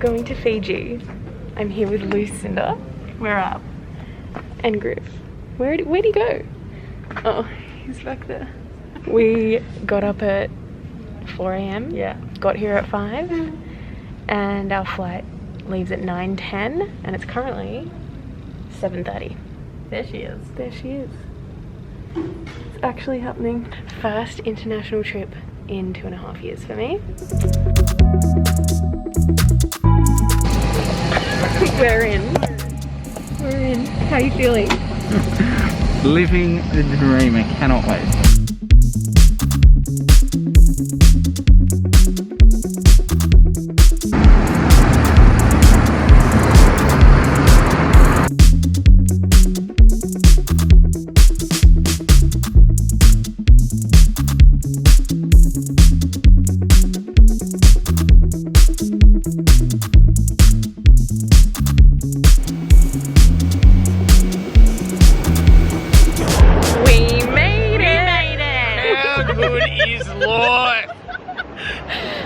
going to Fiji. I'm here with Lucinda. We're up. And Griff. Where'd he go? Oh, he's back there. We got up at 4 AM. Yeah. Got here at 5. And our flight leaves at 9:10. And it's currently 7:30. There she is. There she is. It's actually happening. First international trip in 2.5 years for me. We're in. We're in. How are you feeling? Living the dream, I cannot wait.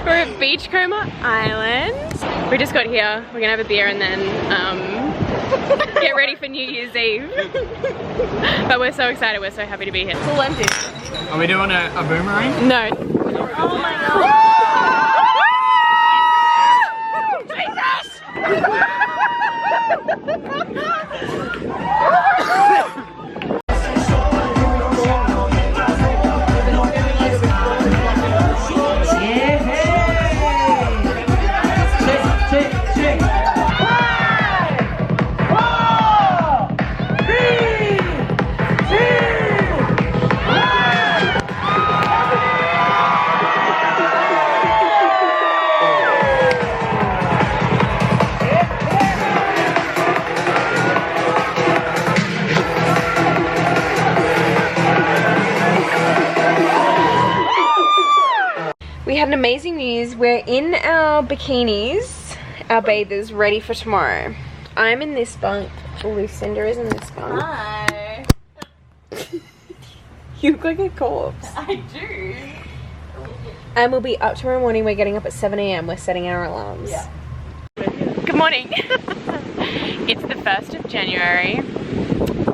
We're at Yasawa Islands. We just got here. We're gonna have a beer and then get ready for New Year's Eve. But we're so excited. We're so happy to be here. It's all empty. Are we doing a boomerang? No. Oh my god. We had an amazing news. We're in our bikinis, our bathers, ready for tomorrow. I'm in this bunk. Lucinda is in this bunk. Hi. You look like a corpse. I do. And we'll be up tomorrow morning. We're getting up at 7 AM. We're setting our alarms. Yeah. Good morning. It's the 1st of January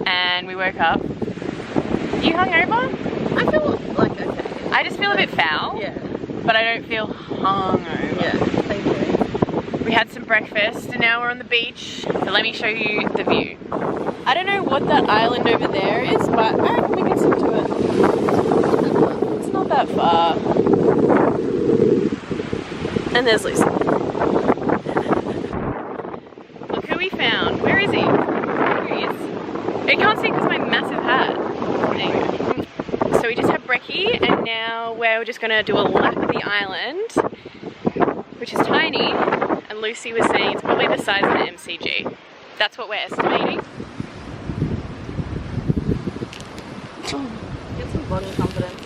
and we woke up. You hungover? I feel like okay. I just feel a bit foul. Yeah. But I don't feel hungover. Yeah, thank you. We had some breakfast and now we're on the beach. So let me show you the view. I don't know what that island over there is, but I reckon we can swim to it. It's not that far. And there's Lucy. Look who we found. Where is he? There he is. I can't see because my massive hat. There you go. So we just had brekkie and now we're just going to do a lap of the island, which is tiny, and Lucy was saying it's probably the size of the MCG. That's what we're estimating. Oh, get some body confidence.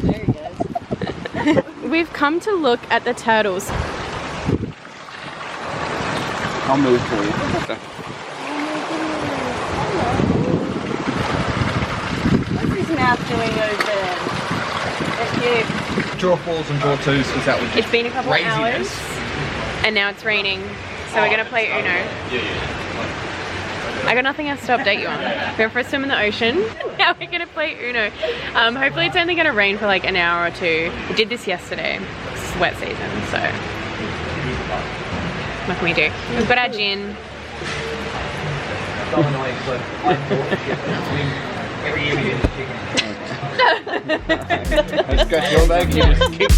There he goes. We've come to look at the turtles. I'll move for you. Mouth doing over there. Thank you. Draw fours and draw twos, is that what It's been a couple of hours and now it's raining, so we're going to play Uno. I got nothing else to update you on. We went for a swim in the ocean, now we're going to play Uno. Hopefully it's only going to rain for like an hour or two. We did this yesterday. It's wet season, so what can we do? We've got our gin. Every year we get the chicken. I scratch your back, you just kick.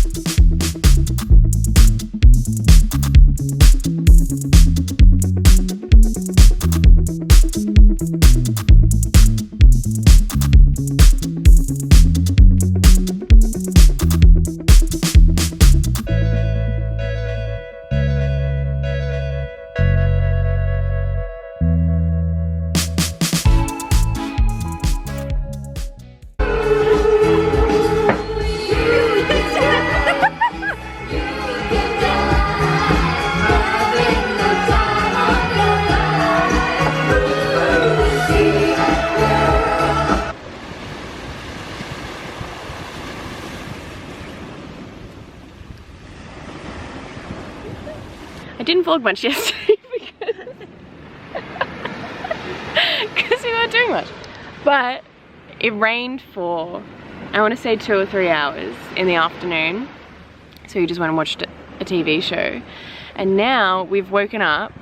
I didn't vlog much yesterday because we weren't doing much. But it rained for, I want to say 2 or 3 hours in the afternoon. So we just went and watched a TV show. And now we've woken up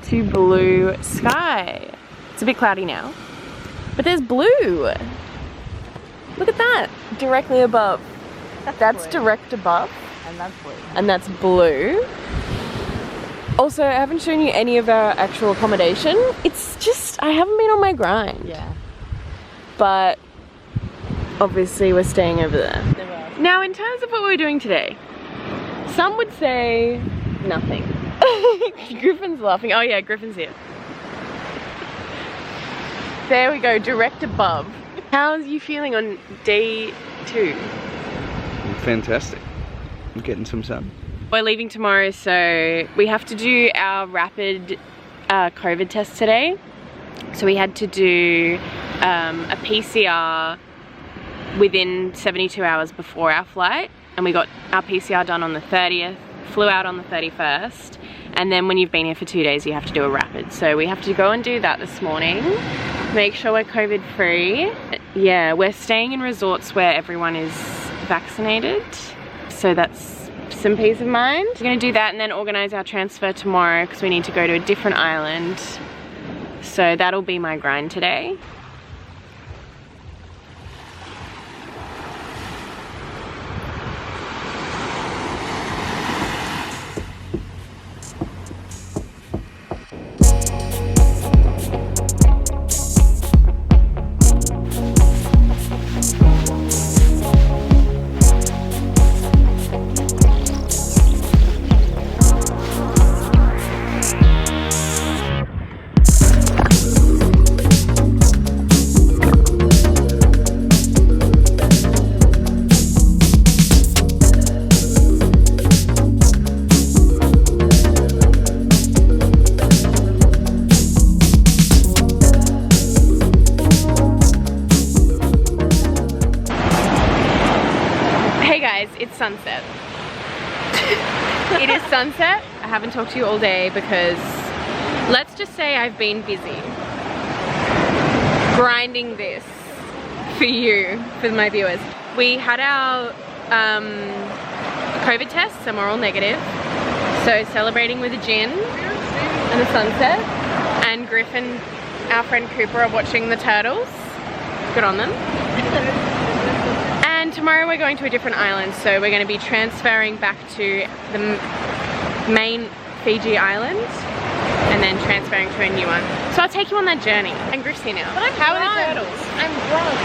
to blue sky. It's a bit cloudy now, but there's blue. Look at that, directly above. That's direct above. And that's blue. And that's blue. Also, I haven't shown you any of our actual accommodation. It's just, I haven't been on my grind. Yeah. But obviously we're staying over there. Now, in terms of what we're doing today, some would say nothing. Griffin's laughing. Oh yeah, Griffin's here. There we go, direct above. How's you feeling on day 2? Fantastic. I'm getting some sun. We're leaving tomorrow, so we have to do our rapid COVID test today. So we had to do a PCR within 72 hours before our flight, and we got our PCR done on the 30th, flew out on the 31st, and then when you've been here for 2 days you have to do a rapid. So we have to go and do that this morning, make sure we're COVID free. Yeah, we're staying in resorts where everyone is vaccinated, so that's some peace of mind. We're gonna do that and then organize our transfer tomorrow because we need to go to a different island. So that'll be my grind today. It's sunset. It is sunset. I haven't talked to you all day because let's just say I've been busy grinding this for you, for my viewers. We had our COVID tests and we're all negative. So celebrating with a gin and the sunset. And Griff and our friend Cooper are watching the turtles. Good on them. And tomorrow we're going to a different island, so we're going to be transferring back to the main Fiji island and then transferring to a new one. So I'll take you on that journey. And Griff's here now. But how are the turtles? I'm drunk.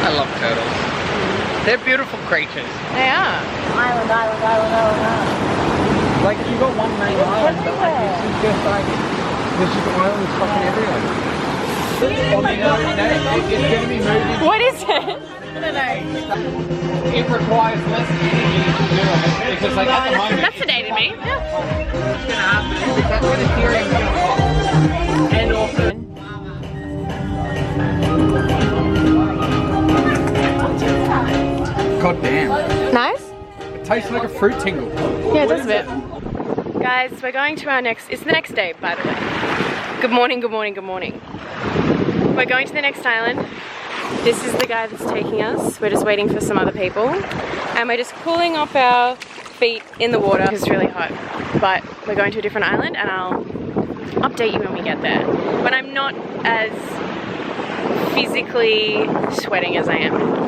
I love turtles. They're beautiful creatures. They are. Island. Like, you got one main island, but like, this is just like, there's just islands fucking everywhere. On the other day, it's going to be moving. What is it? I don't know. It requires less energy to do it, because like at the moment... That sedated me. What's going to happen is that's where the steering's going to pop. And also... God damn. Nice? It tastes like a fruit tingle. Yeah, it does a bit. Guys, we're going to our next... It's the next day, by the way. Good morning, good morning, good morning. We're going to the next island. This is the guy that's taking us. We're just waiting for some other people. And we're just cooling off our feet in the water because it's really hot. But we're going to a different island and I'll update you when we get there. When I'm not as physically sweating as I am.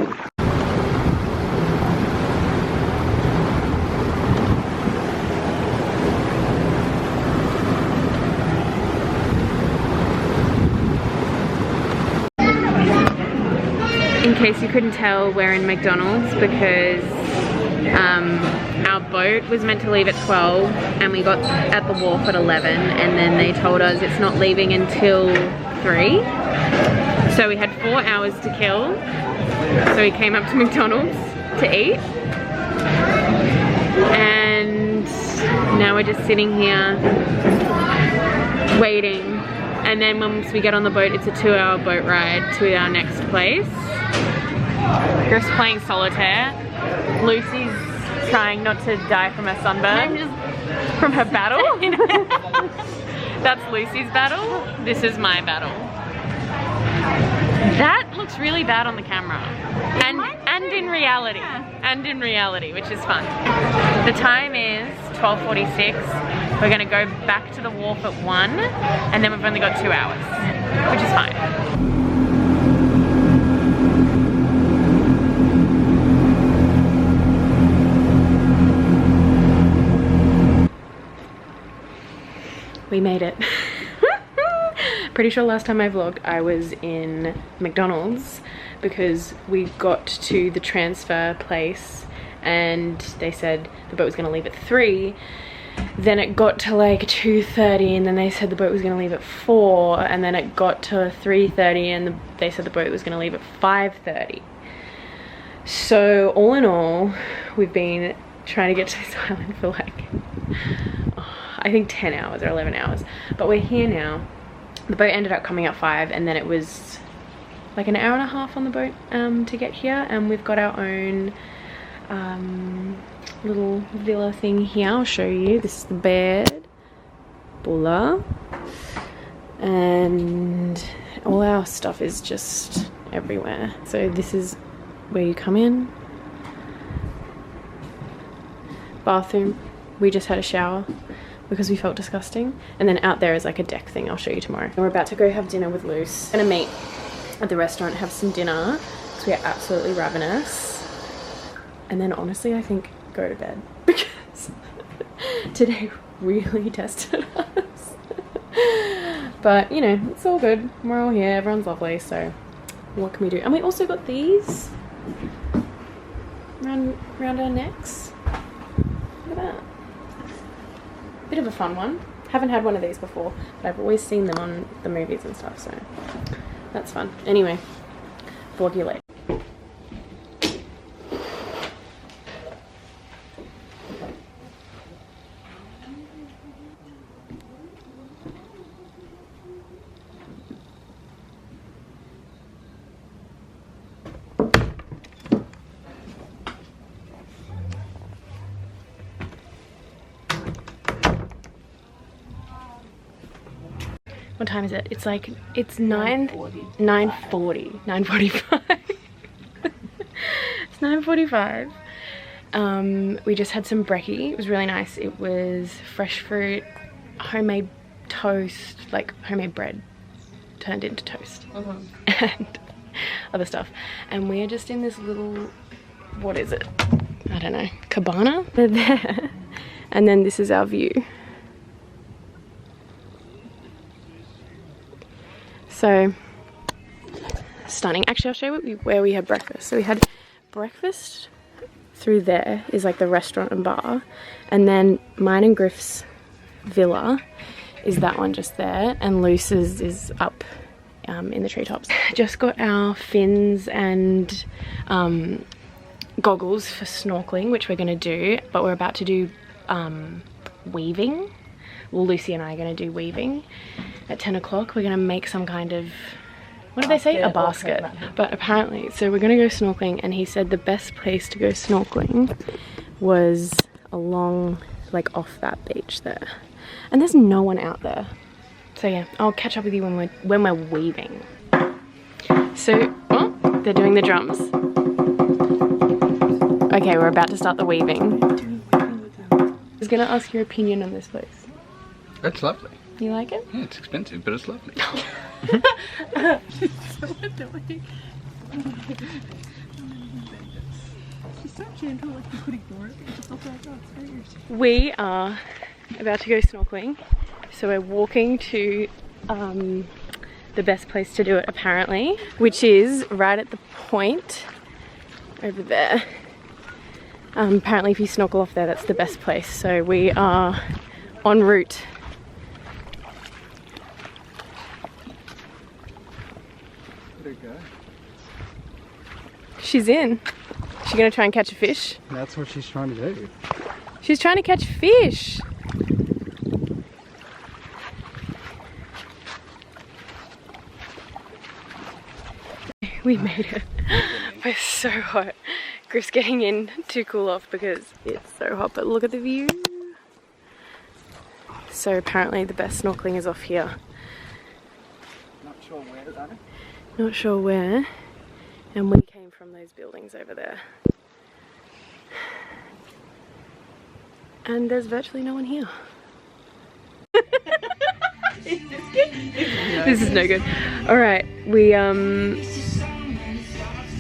In case you couldn't tell, we're in McDonald's because our boat was meant to leave at 12 and we got at the wharf at 11 and then they told us it's not leaving until 3. So we had 4 hours to kill. So we came up to McDonald's to eat. And now we're just sitting here waiting. And then once we get on the boat, it's a 2-hour boat ride to our next place. Griff's playing solitaire. Lucy's trying not to die from a sunburn. I'm just From her battle? That's Lucy's battle. This is my battle. That looks really bad on the camera. And in reality. And in reality, which is fun. The time is 12:46. We're gonna go back to the wharf at 1, and then we've only got 2 hours, which is fine. We made it. Pretty sure last time I vlogged I was in McDonald's because we got to the transfer place and they said the boat was going to leave at 3. Then it got to like 2:30 and then they said the boat was going to leave at 4, and then it got to 3:30 and they said the boat was going to leave at 5:30. So all in all, we've been trying to get to this island for like I think 10 hours or 11 hours, but we're here now. The boat ended up coming at 5, and then it was like an hour and a half on the boat to get here, and we've got our own little villa thing here. I'll show you. This is the bed, Bulla, and all our stuff is just everywhere. So this is where you come in. Bathroom. We just had a shower because we felt disgusting, and then out there is like a deck thing. I'll show you tomorrow. And we're about to go have dinner with Luce. We're gonna meet at the restaurant, have some dinner because we are absolutely ravenous, and then honestly I think go to bed because today really tested us. But you know, it's all good. We're all here, everyone's lovely, so what can we do? And we also got these around our necks. Look at that. Bit of a fun one. Haven't had one of these before, but I've always seen them on the movies and stuff, so that's fun. Anyway, vlog you later. What time is it? It's like, it's 9:45. It's 9:45. We just had some brekkie. It was really nice. It was fresh fruit, homemade toast, like homemade bread turned into toast, and other stuff. And we're just in this little, what is it? I don't know, cabana? They're there. And then this is our view. So stunning. Actually, I'll show you where we had breakfast. So we had breakfast through there is like the restaurant and bar, and then mine and Griff's villa is that one just there, and Luce's is up in the treetops. Just got our fins and goggles for snorkeling, which we're gonna do, but we're about to do weaving. Well, Lucy and I are gonna do weaving at 10 o'clock. We're gonna make some kind of, what did they say? A basket. But apparently, so we're gonna go snorkeling, and he said the best place to go snorkeling was along, like off that beach there. And there's no one out there. So yeah, I'll catch up with you when we're weaving. So, oh, they're doing the drums. Okay, we're about to start the weaving. I was gonna ask your opinion on this place. It's lovely. You like it? Yeah, it's expensive, but it's lovely. We are about to go snorkeling, so we're walking to the best place to do it apparently, which is right at the point over there. Apparently if you snorkel off there, that's the best place. So we are en route. Where'd it go? She's in. She's gonna try and catch a fish. That's what she's trying to do. She's trying to catch fish. We made it. We're so hot. Griff's getting in to cool off because it's so hot, but look at the view. So apparently the best snorkeling is off here. Not sure where though. Not sure where. And we came from those buildings over there. And there's virtually no one here. This is no good. Alright, we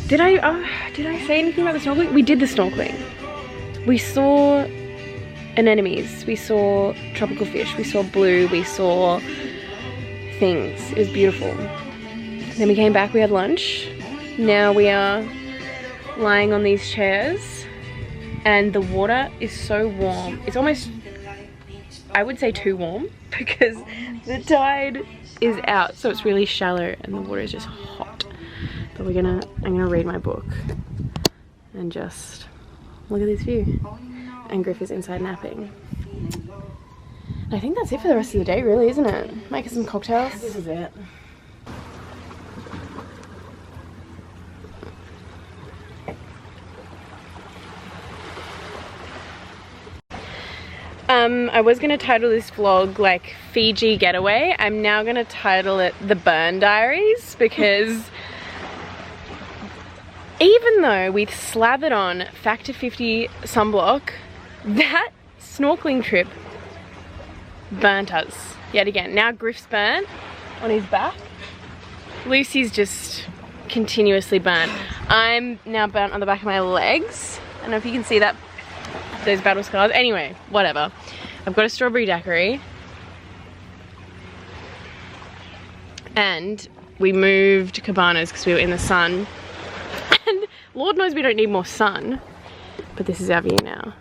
did I say anything about the snorkeling? We did the snorkeling. We saw anemones, we saw tropical fish, we saw blue, we saw things. It was beautiful. Then we came back, we had lunch. Now we are lying on these chairs and the water is so warm. It's almost, I would say, too warm because the tide is out, so it's really shallow and the water is just hot. But I'm gonna read my book and just look at this view. And Griff is inside napping. I think that's it for the rest of the day, really, isn't it? Make us some cocktails. This is it. I was gonna title this vlog like Fiji Getaway. I'm now gonna title it The Burn Diaries because even though we've slathered on Factor 50 sunblock, that snorkeling trip burnt us yet again. Now Griff's burnt on his back. Lucy's just continuously burnt. I'm now burnt on the back of my legs. I don't know if you can see that, those battle scars. Anyway, whatever. I've got a strawberry daiquiri. And we moved cabanas because we were in the sun. And Lord knows we don't need more sun. But this is our view now.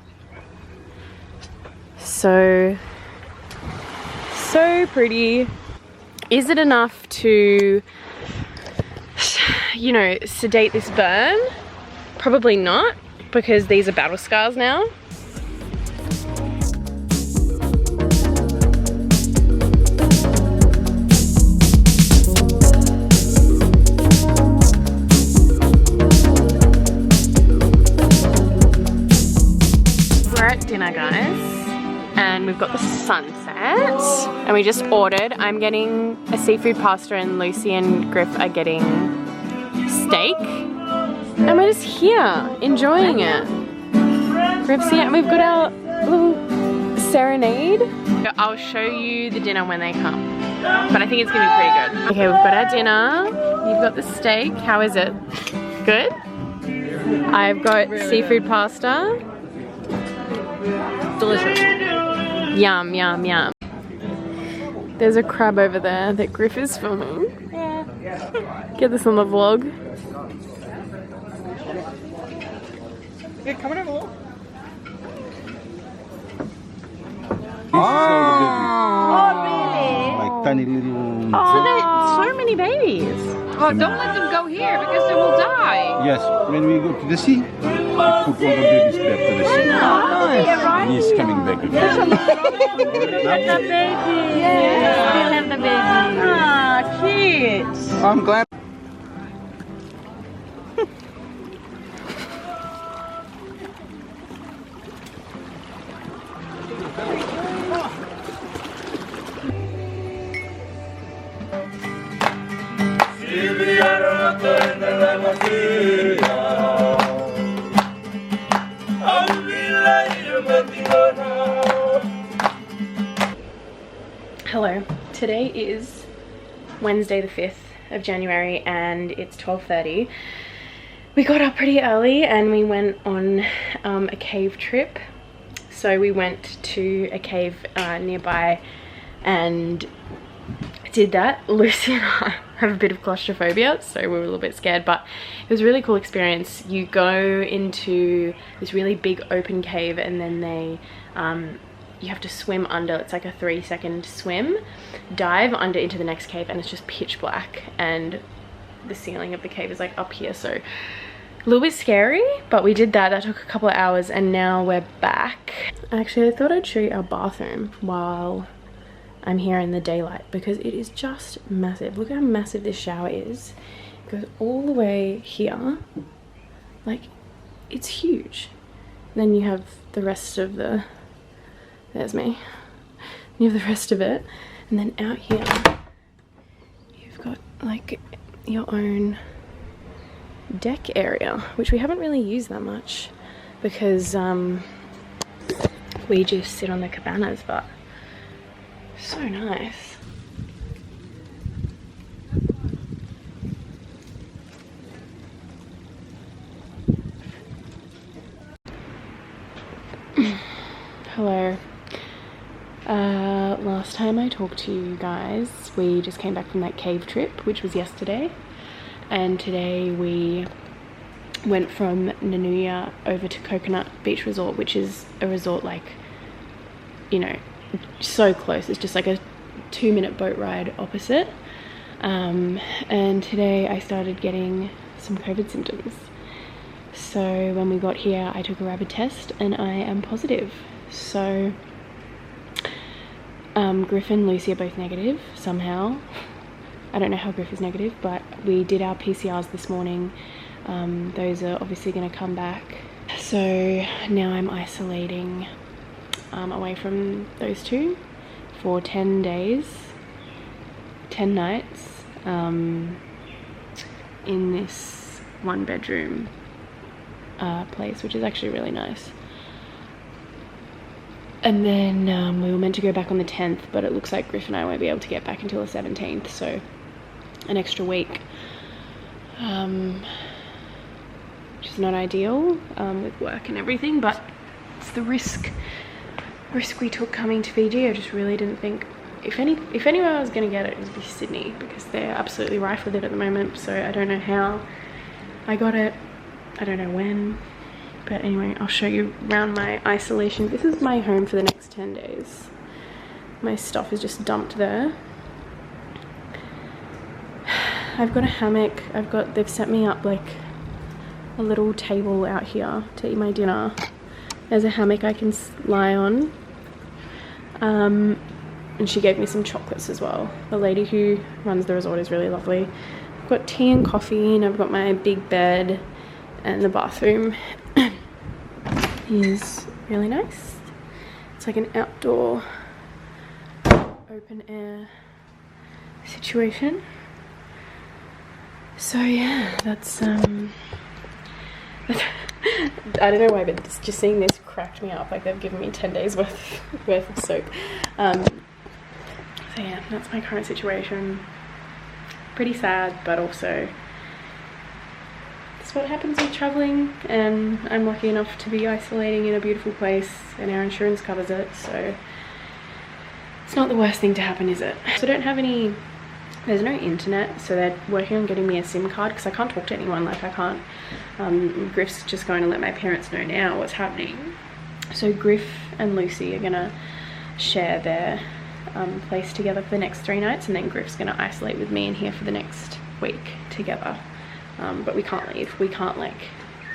So pretty. Is it enough to, you know, sedate this burn? Probably not, because these are battle scars now. We're at dinner, guys, and we've got the sunset, and we just ordered. I'm getting a seafood pasta and Lucy and Griff are getting steak, and we're just here enjoying it. Griff's here, and we've got our little serenade. I'll show you the dinner when they come, but I think it's gonna be pretty good. Okay, we've got our dinner. You've got the steak. How is it? Good? I've got seafood pasta. Delicious. Yum, yum, yum. There's a crab over there that Griff is filming. Yeah. Get this on the vlog. Yeah, come on over, look. Oh, really? like tiny little. Oh, there's so many babies. Oh, don't let them go here because they will die. Yes, when we go to the sea, we put all the babies back to the sea. Nice. He's coming back again. The baby. Yeah. Still have the baby. Ah, cute. I'm glad. Hello, today is Wednesday the 5th of January and it's 12:30. We got up pretty early and we went on a cave trip. So we went to a cave nearby and did that. Lucy and I have a bit of claustrophobia, so we were a little bit scared, but it was a really cool experience. You go into this really big open cave and then they you have to swim under. It's like a 3-second swim, dive under into the next cave, and it's just pitch black and the ceiling of the cave is like up here, so a little bit scary, but we did that. That took a couple of hours and now we're back. Actually, I thought I'd show you our bathroom while I'm here in the daylight because it is just massive. Look how massive this shower is. It goes all the way here. Like, it's huge. Then you have the rest of the, there's me. you have the rest of it. And then out here, you've got like your own deck area, which we haven't really used that much because we just sit on the cabanas, but so nice. Hello. Last time I talked to you guys, we just came back from that cave trip, which was yesterday, and today we went from Nanuya over to Coconut Beach Resort, which is a resort like, you know, so close. It's just like a 2-minute boat ride opposite. And today I started getting some COVID symptoms. So when we got here, I took a rapid test and I am positive. So Griff and Lucy are both negative somehow. I don't know how Griff is negative, but we did our PCRs this morning. Those are obviously going to come back. So now I'm isolating away from those two for 10 days, 10 nights in this 1-bedroom place, which is actually really nice. And then we were meant to go back on the 10th, but it looks like Griff and I won't be able to get back until the 17th, so an extra week, which is not ideal with work and everything, but it's the risk we took coming to Fiji. I just really didn't think, if anywhere I was going to get it, it would be Sydney, because they're absolutely rife with it at the moment. So I don't know how I got it, I don't know when. But anyway, I'll show you around my isolation. This is my home for the next 10 days. My stuff is just dumped there. I've got a hammock. They've set me up like a little table out here to eat my dinner. There's a hammock I can lie on. And she gave me some chocolates as well. The lady who runs the resort is really lovely. I've got tea and coffee, and I've got my big bed, and the bathroom is really nice. It's like an outdoor open air situation. So yeah, that's I don't know why, but just seeing this cracked me up. Like, they've given me 10 days worth of soap. So yeah, that's my current situation. Pretty sad, but also what happens with traveling, and I'm lucky enough to be isolating in a beautiful place, and our insurance covers it, so it's not the worst thing to happen, is it? So I don't have any, there's no internet, so they're working on getting me a SIM card, because I can't talk to anyone. Like, I can't, Griff's just going to let my parents know now what's happening. So Griff and Lucy are gonna share their place together for the next 3 nights, and then Griff's gonna isolate with me in here for the next week together. But we can't leave. We can't like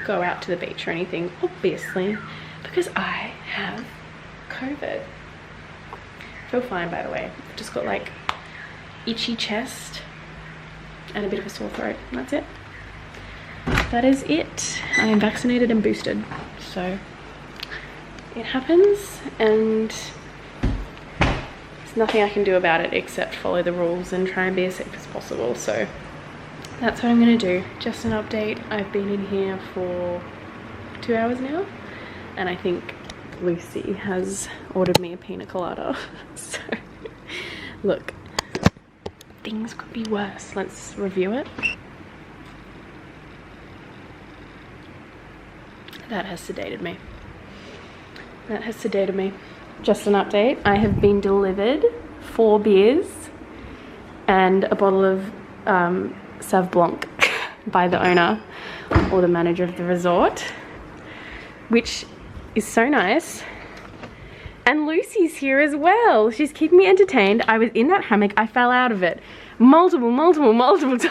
go out to the beach or anything, obviously, because I have COVID. I feel fine, by the way. I've just got like itchy chest and a bit of a sore throat, and that's it. That is it. I am vaccinated and boosted, so it happens, and there's nothing I can do about it except follow the rules and try and be as safe as possible. So that's what I'm gonna do. Just an update. I've been in here for 2 hours now, and I think Lucy has ordered me a pina colada. So look, things could be worse. Let's review it. That has sedated me. That has sedated me. Just an update. I have been delivered 4 beers and a bottle of Sauv Blanc by the owner or the manager of the resort, which is so nice. And Lucy's here as well. She's keeping me entertained. I was in that hammock. I fell out of it multiple times.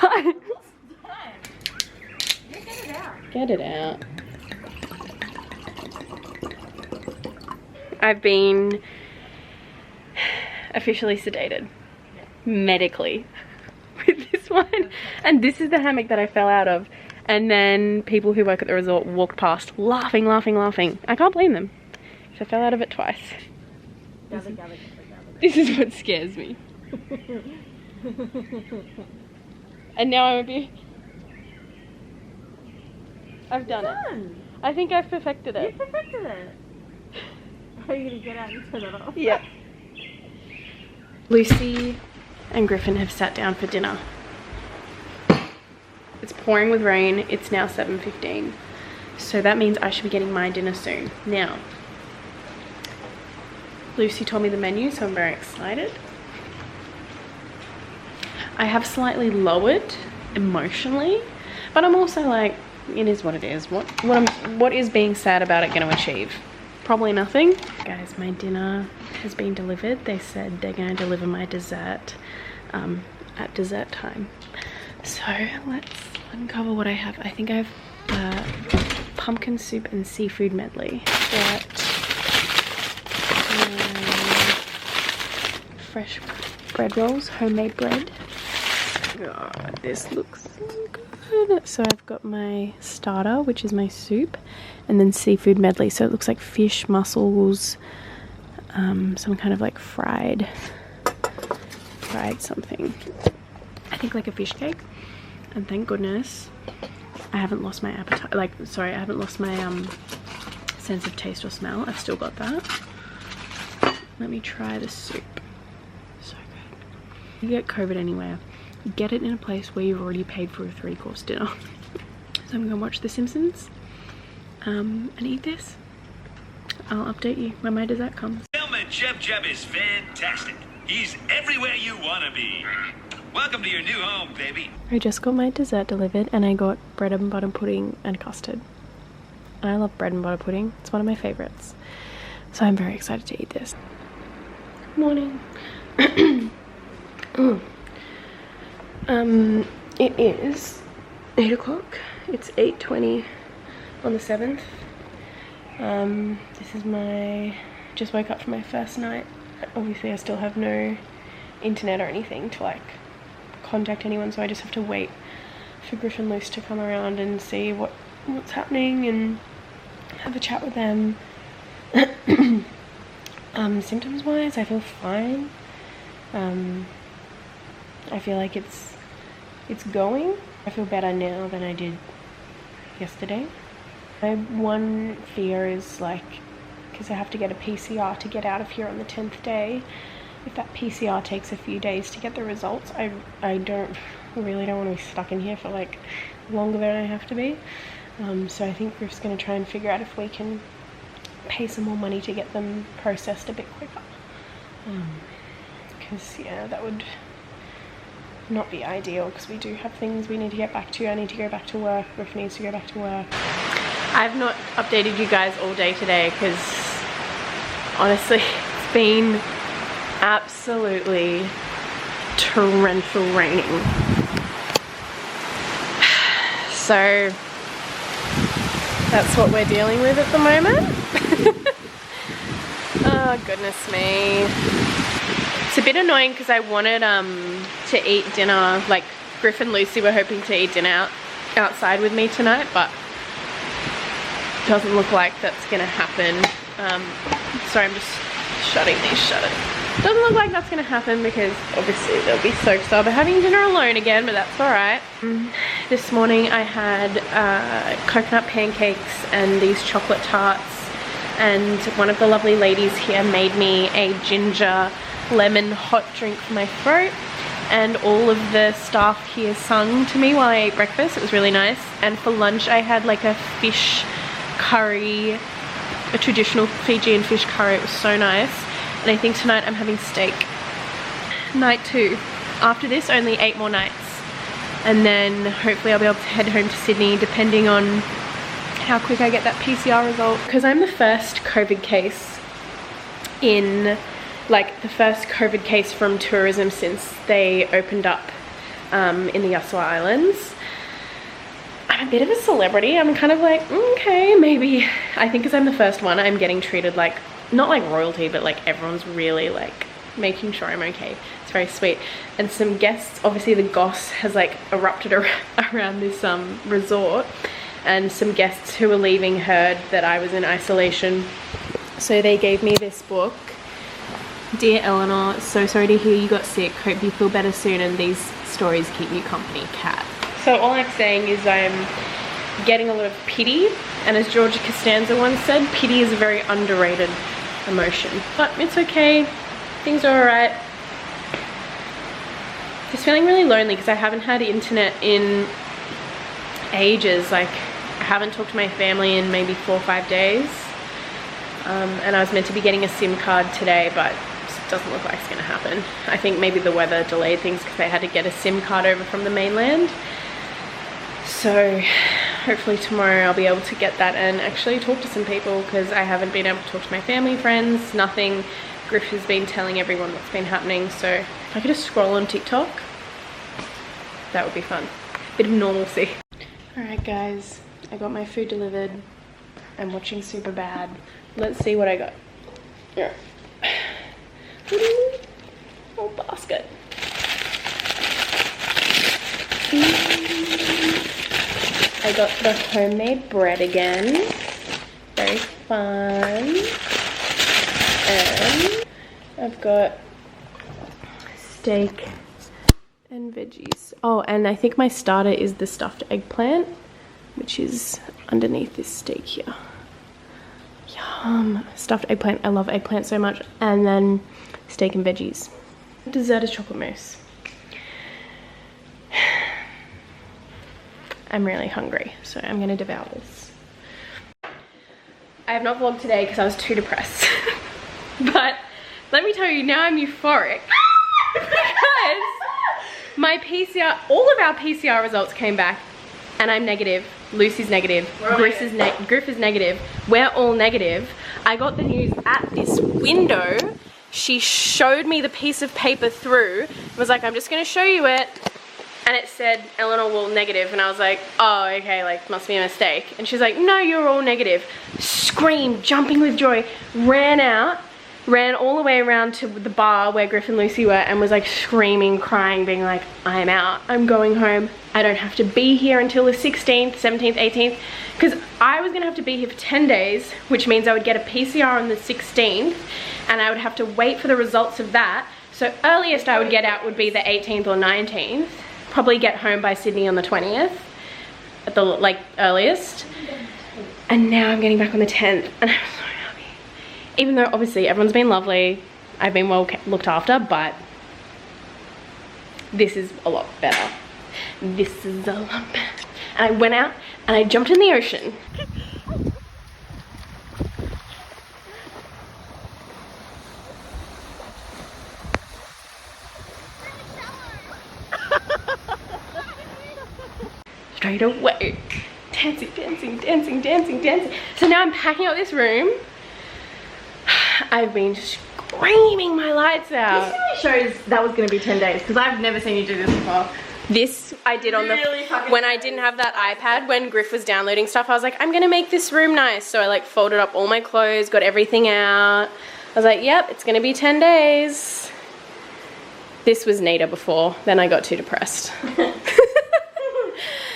Get it out. I've been officially sedated medically with this one, and this is the hammock that I fell out of, and then people who work at the resort walked past laughing. I can't blame them, because I fell out of it twice. This is what scares me. And now I'm a bit... I've done it. I think I've perfected it. You perfected it. Are you gonna get out and turn it off? Yeah. Lucy and Griffin have sat down for dinner. It's pouring with rain. It's now 7:15. So that means I should be getting my dinner soon. Now, Lucy told me the menu, so I'm very excited. I have slightly lowered emotionally, but I'm also like, it is what it is. What is being sad about it going to achieve? Probably nothing. Guys, my dinner has been delivered. They said they're going to deliver my dessert at dessert time. So let's uncover what I have. I think I have pumpkin soup and seafood medley. Got fresh bread rolls, homemade bread. God, this looks so good. So I've got my starter, which is my soup, and then seafood medley. So it looks like fish, mussels, some kind of like fried something. I think like a fish cake. And thank goodness I haven't lost my appetite. Like, sorry, I haven't lost my sense of taste or smell. I've still got that. Let me try the soup. So good. You get COVID anywhere, get it in a place where you've already paid for a 3-course dinner. So I'm gonna watch The Simpsons and eat this. I'll update you when my dessert comes. Mailman Jeb Jeb is fantastic. He's everywhere you want to be. Welcome to your new home, baby. I just got my dessert delivered and I got bread and butter pudding and custard. And I love bread and butter pudding. It's one of my favorites. So I'm very excited to eat this. Morning. It is 8 o'clock. It's 8:20 on the 7th. This is just woke up for my first night. Obviously I still have no internet or anything to like contact anyone, so I just have to wait for Griff and Luce to come around and see what's happening and have a chat with them. Symptoms wise, I feel fine. I feel like it's going. I feel better now than I did yesterday. My one fear is like, because I have to get a PCR to get out of here on the 10th day. If that PCR takes a few days to get the results, I really don't want to be stuck in here for like longer than I have to be. So I think Griff's going to try and figure out if we can pay some more money to get them processed a bit quicker. Because yeah, that would not be ideal, because we do have things we need to get back to. I need to go back to work. Griff needs to go back to work. I've not updated you guys all day today because honestly it's been absolutely torrential raining. So that's what we're dealing with at the moment. Oh goodness me. It's a bit annoying because I wanted to eat dinner, like Griff and Lucy were hoping to eat dinner outside with me tonight, but doesn't look like that's gonna happen. Sorry, I'm just shutting these shutters. Doesn't look like that's gonna happen because obviously they'll be soaked, so I'll be having dinner alone again, but that's alright. This morning I had coconut pancakes and these chocolate tarts, and one of the lovely ladies here made me a ginger lemon hot drink for my throat, and all of the staff here sung to me while I ate breakfast. It was really nice. And for lunch I had like a fish curry, a traditional Fijian fish curry. It was so nice. And I think tonight I'm having steak. Night 2. After this, only 8 more nights. And then hopefully I'll be able to head home to Sydney, depending on how quick I get that PCR result. Because I'm the first COVID case the first COVID case from tourism since they opened up in the Yasawa Islands. I'm a bit of a celebrity. I'm kind of like, okay, maybe. I think because I'm the first one, I'm getting treated like, not like royalty, but like everyone's really like making sure I'm okay. It's very sweet. And some guests, obviously the goss has like erupted around this resort, and some guests who were leaving heard that I was in isolation. So they gave me this book Dear Eleanor, so sorry to hear you got sick. Hope you feel better soon and these stories keep you company, Kat. So all I'm saying is I'm getting a lot of pity, and as Georgia Costanza once said, pity is a very underrated emotion. But it's okay, things are alright. Just feeling really lonely because I haven't had internet in ages. Like, I haven't talked to my family in maybe 4 or 5 days. And I was meant to be getting a SIM card today, but it doesn't look like it's gonna happen. I think maybe the weather delayed things because they had to get a SIM card over from the mainland. So hopefully tomorrow I'll be able to get that and actually talk to some people, because I haven't been able to talk to my family, friends, nothing. Griff has been telling everyone what's been happening, so if I could just scroll on TikTok, that would be fun. Bit of normalcy. Alright guys, I got my food delivered. I'm watching Superbad. Let's see what I got. Here. Oh, basket. I got the homemade bread again. Very fun. And I've got steak and veggies. Oh, and I think my starter is the stuffed eggplant, which is underneath this steak here. Yum. Stuffed eggplant. I love eggplant so much. And then steak and veggies. Dessert is chocolate mousse. I'm really hungry, so I'm gonna devour this. I have not vlogged today because I was too depressed. But let me tell you, now I'm euphoric because my PCR, all of our PCR results came back and I'm negative. Lucy's negative. Griff is negative. We're all negative. I got the news at this window. She showed me the piece of paper through, was like, I'm just gonna show you it. And it said, Eleanor Wool negative. And I was like, oh, okay, like, must be a mistake. And she's like, no, you're all negative. Screamed, jumping with joy, ran out, ran all the way around to the bar where Griff and Lucy were and was like screaming, crying, being like, I'm out, I'm going home. I don't have to be here until the 16th, 17th, 18th. Because I was gonna have to be here for 10 days, which means I would get a PCR on the 16th and I would have to wait for the results of that. So earliest I would get out would be the 18th or 19th. Probably get home by Sydney on the 20th at the like earliest. And now I'm getting back on the 10th and I'm so happy. Even though obviously everyone's been lovely, I've been well looked after, but this is a lot better. This is a lot better. And I went out and I jumped in the ocean. Straight away. Dancing, dancing, dancing, dancing, dancing. So now I'm packing up this room. I've been screaming my lights out. This really shows that was going to be 10 days because I've never seen you do this before. This I did on when I didn't have that iPad, when Griff was downloading stuff, I was like, I'm gonna make this room nice. So I like folded up all my clothes, got everything out. I was like, yep, it's gonna be 10 days. This was neater before, then I got too depressed.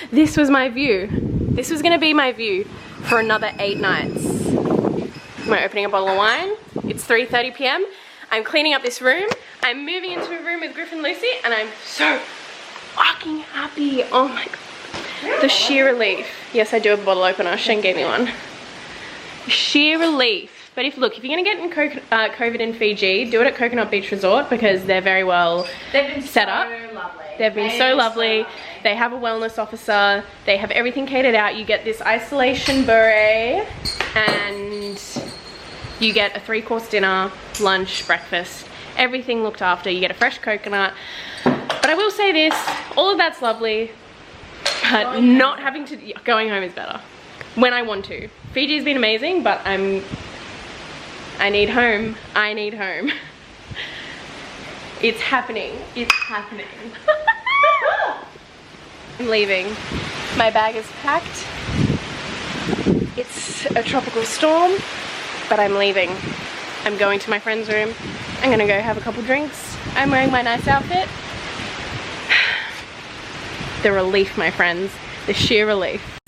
This was my view. This was gonna be my view for another 8 nights. We're opening a bottle of wine. It's 3:30 p.m. I'm cleaning up this room. I'm moving into a room with Griff and Lucy and I'm so fucking happy. Oh my god. The sheer relief. Yes, I do have a bottle opener. Shane gave me one. Sheer relief. But if you're gonna get in COVID in Fiji, do it at Coconut Beach Resort because they're very well set up. They've been so lovely. They have a wellness officer. They have everything catered out. You get this isolation beret and you get a 3-course dinner, lunch, breakfast, everything looked after. You get a fresh coconut. But I will say this, all of that's lovely, but not having to, going home is better when I want to. Fiji's been amazing, but I need home. I need home. It's happening. It's happening. I'm leaving. My bag is packed. It's a tropical storm, but I'm leaving. I'm going to my friend's room. I'm gonna go have a couple drinks. I'm wearing my nice outfit. The relief, my friends. The sheer relief.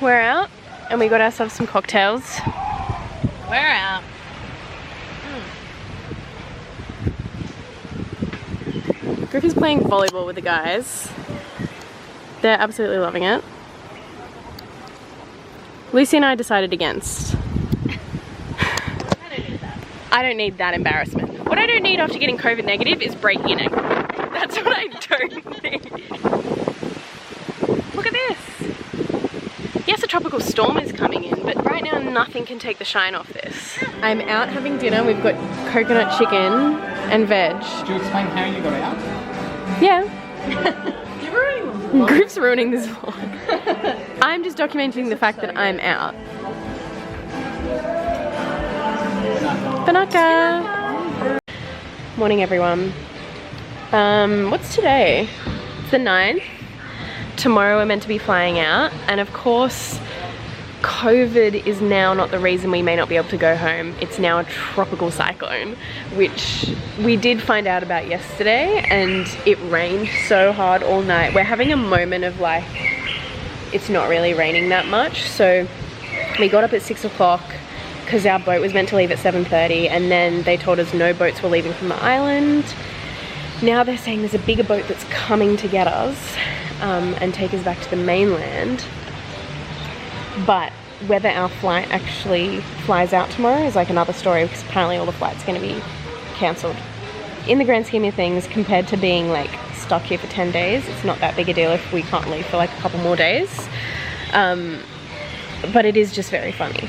We're out and we got ourselves some cocktails. We're out. Griff is playing volleyball with the guys. They're absolutely loving it. Lucy and I decided against. I don't need that embarrassment. What I don't need after getting COVID negative is breaking an ankle. That's what I don't need. Look at this. Yes, a tropical storm is coming in, but right now nothing can take the shine off this. I'm out having dinner. We've got coconut chicken and veg. Do you explain how you got out? Yeah. Griff's ruining this vlog. I'm just documenting the fact that I'm out. Banaka! Morning everyone. What's today? It's the 9th. Tomorrow we're meant to be flying out, and of course COVID is now not the reason we may not be able to go home. It's now a tropical cyclone, which we did find out about yesterday, and it rained so hard all night. We're having a moment of like, it's not really raining that much. So we got up at 6 o'clock because our boat was meant to leave at 7:30, and then they told us no boats were leaving from the island. Now they're saying there's a bigger boat that's coming to get us and take us back to the mainland. But whether our flight actually flies out tomorrow is like another story, because apparently all the flights are going to be cancelled. In the grand scheme of things, compared to being like stuck here for 10 days, it's not that big a deal if we can't leave for like a couple more days. But it is just very funny.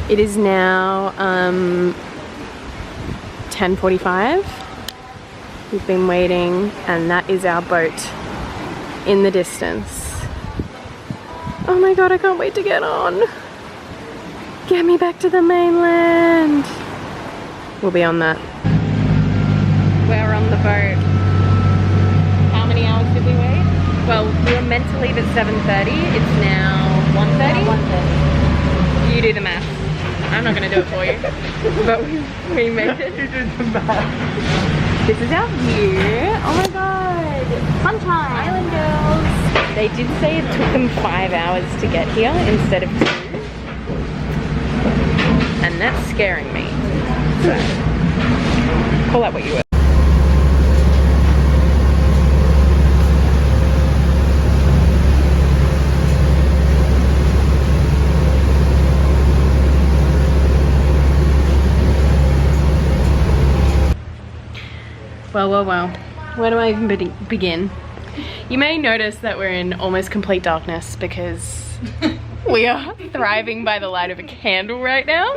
It is now 10:45. We've been waiting, and that is our boat in the distance. Oh my god, I can't wait to get on. Get me back to the mainland. We'll be on that. We're on the boat. How many hours did we wait? Well, we were meant to leave at 7:30. It's now 1:30? 1:30. You do the math. I'm not going to do it for you. But we made it. You did the math. This is our view. Oh my god. Sunshine. Island girls. They did say it took them 5 hours to get here instead of 2. And that's scaring me. So, call that what you were. Well. Where do I even begin? You may notice that we're in almost complete darkness because we are thriving by the light of a candle right now.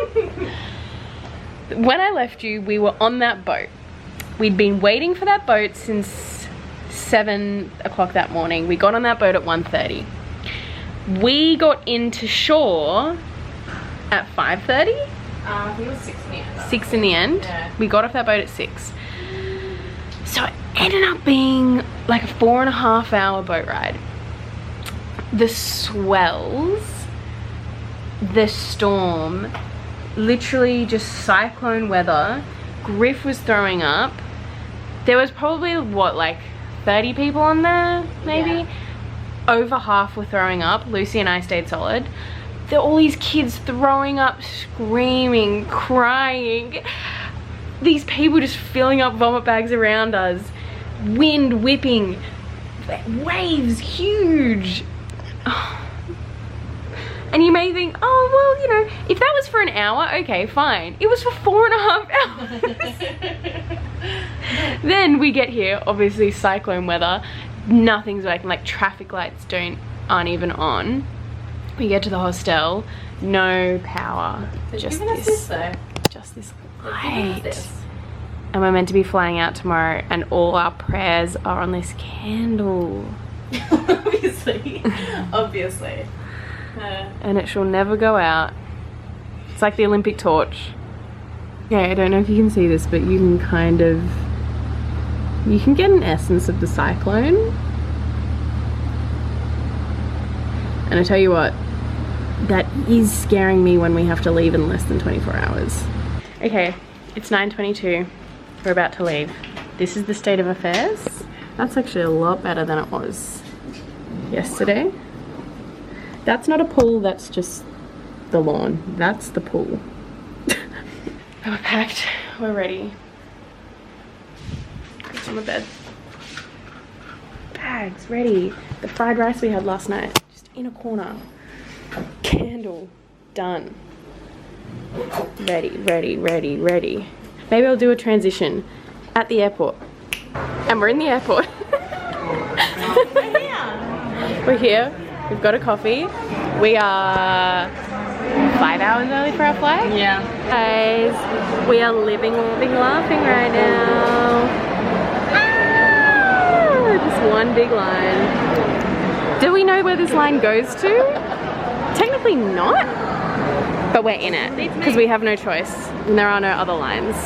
When I left you, we were on that boat. We'd been waiting for that boat since 7 o'clock that morning. We got on that boat at 1:30. We got into shore at 5:30? I think it was 6 in the end. 6 in the end? Yeah. We got off that boat at 6. So it ended up being like a 4.5 hour boat ride. The swells, the storm, literally just cyclone weather. Griff was throwing up. There was probably, what, like 30 people on there, maybe? Yeah. Over half were throwing up. Lucy and I stayed solid. There were all these kids throwing up, screaming, crying. These people just filling up vomit bags around us. Wind whipping. Waves huge. Oh. And you may think, oh, well, you know, if that was for an hour, okay, fine. It was for 4.5 hours. Then we get here, obviously cyclone weather. Nothing's working, like traffic lights aren't even on. We get to the hostel, no power. Just this light. And we're meant to be flying out tomorrow, and all our prayers are on this candle. Obviously. And it shall never go out. It's like the Olympic torch. Okay, I don't know if you can see this, but you can kind of, you can get an essence of the cyclone. And I tell you what, that is scaring me when we have to leave in less than 24 hours. Okay, it's 9:22. We're about to leave. This is the state of affairs. That's actually a lot better than it was yesterday. That's not a pool, that's just the lawn. That's the pool. We're packed, we're ready. It's on the bed. bags ready. The fried rice we had last night, just in a corner. Candle, done. Ready, ready, ready, ready. Maybe I'll do a transition at the airport. And we're in the airport. We're here. We've got a coffee. We are 5 hours early for our flight. Yeah. Guys, we are living, loving, laughing right now. Ah, just one big line. Do we know where this line goes to? Technically not, but we're in it because we have no choice and there are no other lines.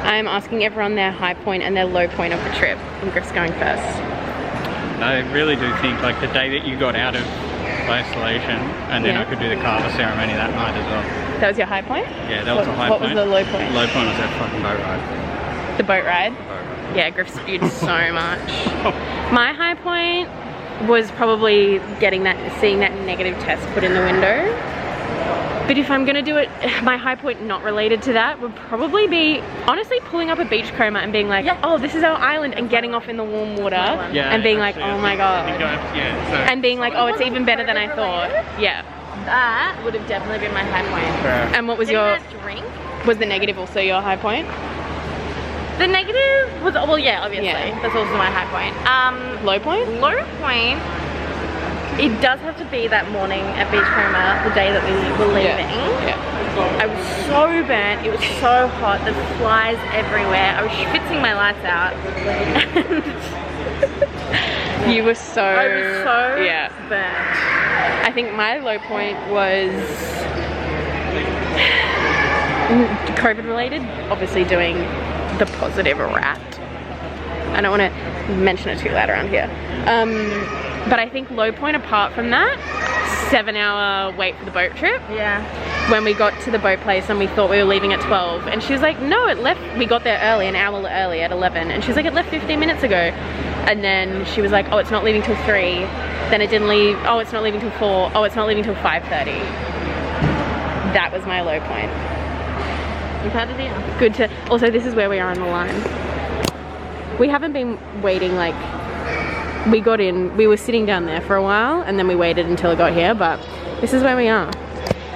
I'm asking everyone their high point and their low point of the trip, and Griff's going first. I really do think like the day that you got out of isolation and then I could do the carver ceremony that night as well. That was your high point? Yeah, that was a high point. What was the low point? Low point was that fucking boat ride. The boat ride? The boat ride. Yeah, Griff spewed so much. My high point was probably seeing that negative test put in the window. But if I'm gonna do it, my high point not related to that would probably be honestly pulling up a beachcomber and being like, oh, this is our island, and getting off in the warm water and being like, oh my god. And being like, oh, it's even better than I thought. Yeah. That would have definitely been my high point. Fair. And what was your drink? Was the negative also your high point? The negative was, well, yeah, obviously. Yeah. That's also my high point. Low point? Low point. It does have to be that morning at Beachcomber, the day that we were leaving. Yeah. I was so burnt, it was so hot, the flies everywhere, I was schwitzing my lights out. You were so... I was so burnt. I think my low point was COVID related, obviously doing the positive rat. I don't want to mention it too loud around here. But I think low point apart from that, 7-hour wait for the boat trip. Yeah. When we got to the boat place and we thought we were leaving at 12, and she was like, no, it left, we got there early, an hour early at 11, and she was like, it left 15 minutes ago. And then she was like, oh, it's not leaving till 3. Then it didn't leave, oh, it's not leaving till 4. Oh, it's not leaving till 5:30. That was my low point. You've had it here. Good to, also this is where we are on the line. We haven't been waiting like, we got in, we were sitting down there for a while and then we waited until it got here, but this is where we are.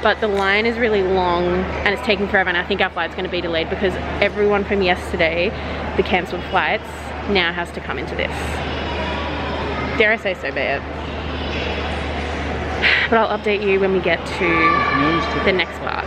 But the line is really long and it's taking forever, and I think our flight's going to be delayed because everyone from yesterday, the cancelled flights, now has to come into this. Dare I say so be it. But I'll update you when we get to the next part.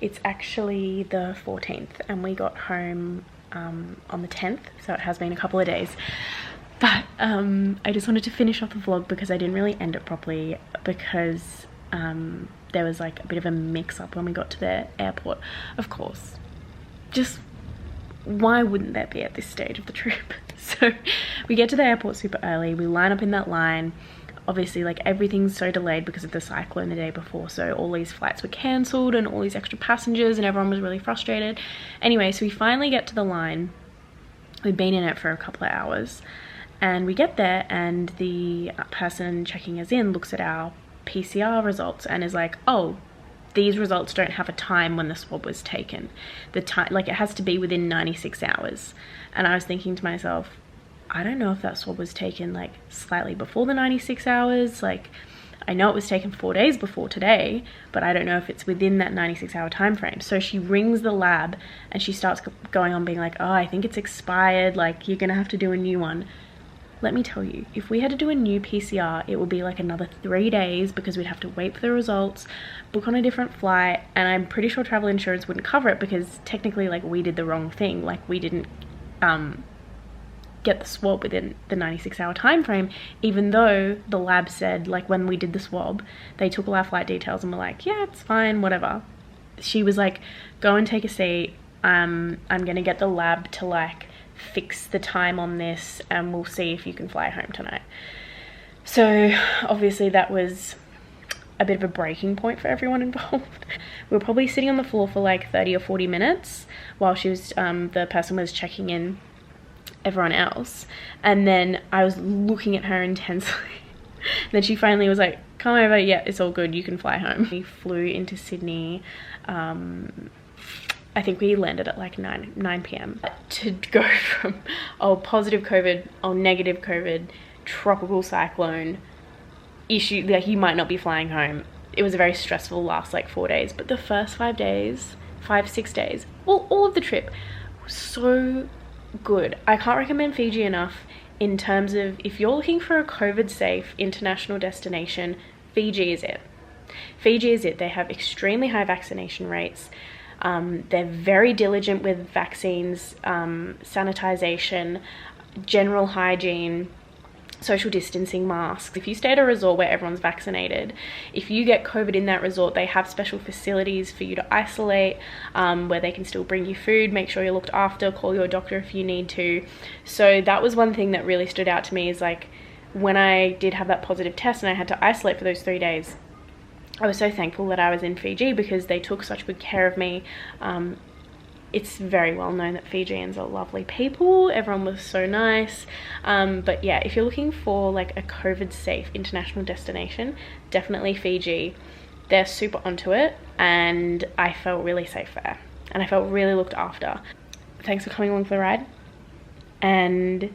It's actually the 14th and we got home on the 10th, so it has been a couple of days. But I just wanted to finish off the vlog because I didn't really end it properly because there was like a bit of a mix-up when we got to the airport. Of course, just why wouldn't there be at this stage of the trip? So we get to the airport super early, we line up in that line. Obviously, like, everything's so delayed because of the cyclone the day before, so all these flights were cancelled and all these extra passengers and everyone was really frustrated. Anyway, so we finally get to the line. We've been in it for a couple of hours and we get there and the person checking us in looks at our PCR results and is like, oh, these results don't have a time when the swab was taken. The time, like, it has to be within 96 hours. And I was thinking to myself, I don't know if that swab was taken like slightly before the 96 hours. Like, I know it was taken 4 days before today, but I don't know if it's within that 96-hour time frame. So she rings the lab and she starts going on being like, oh, I think it's expired, like, you're gonna have to do a new one. Let me tell you, if we had to do a new PCR, it would be like another 3 days because we'd have to wait for the results, book on a different flight, and I'm pretty sure travel insurance wouldn't cover it because technically, like, we did the wrong thing. Like, we didn't get the swab within the 96-hour time frame, even though the lab said, like, when we did the swab, they took all our flight details and were like, yeah, it's fine, whatever. She was like, go and take a seat, I'm gonna get the lab to like fix the time on this and we'll see if you can fly home tonight. So obviously that was a bit of a breaking point for everyone involved. We were probably sitting on the floor for like 30 or 40 minutes while she was the person was checking in. everyone else. And then I was looking at her intensely. And then she finally was like, come over, yeah, it's all good, you can fly home. We flew into Sydney, I think we landed at like 9 p.m. To go from, oh, positive COVID, oh, negative COVID, tropical cyclone, issue, like you might not be flying home. It was a very stressful last like 4 days, but the first 5 days, 6 days, all of the trip was so good. I can't recommend Fiji enough in terms of if you're looking for a COVID safe international destination, Fiji is it. Fiji is it. They have extremely high vaccination rates. They're very diligent with vaccines, sanitization, general hygiene, social distancing, masks. If you stay at a resort where everyone's vaccinated, if you get COVID in that resort, they have special facilities for you to isolate, where they can still bring you food, make sure you're looked after, call your doctor if you need to. So that was one thing that really stood out to me, is like when I did have that positive test and I had to isolate for those 3 days, I was so thankful that I was in Fiji because they took such good care of me. It's very well known that Fijians are lovely people. Everyone was so nice. But yeah, if you're looking for like a COVID safe international destination, definitely Fiji. They're super onto it and I felt really safe there and I felt really looked after. Thanks for coming along for the ride, and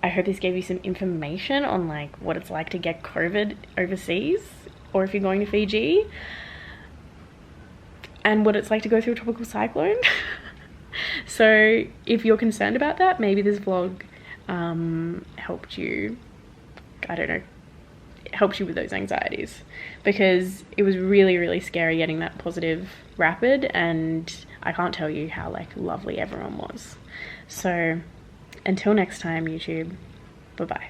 I hope this gave you some information on like what it's like to get COVID overseas, or if you're going to Fiji, and what it's like to go through a tropical cyclone. So if you're concerned about that, maybe this vlog helped you, I don't know, helped you with those anxieties, because it was really, really scary getting that positive rapid, and I can't tell you how like lovely everyone was. So until next time, YouTube, bye bye.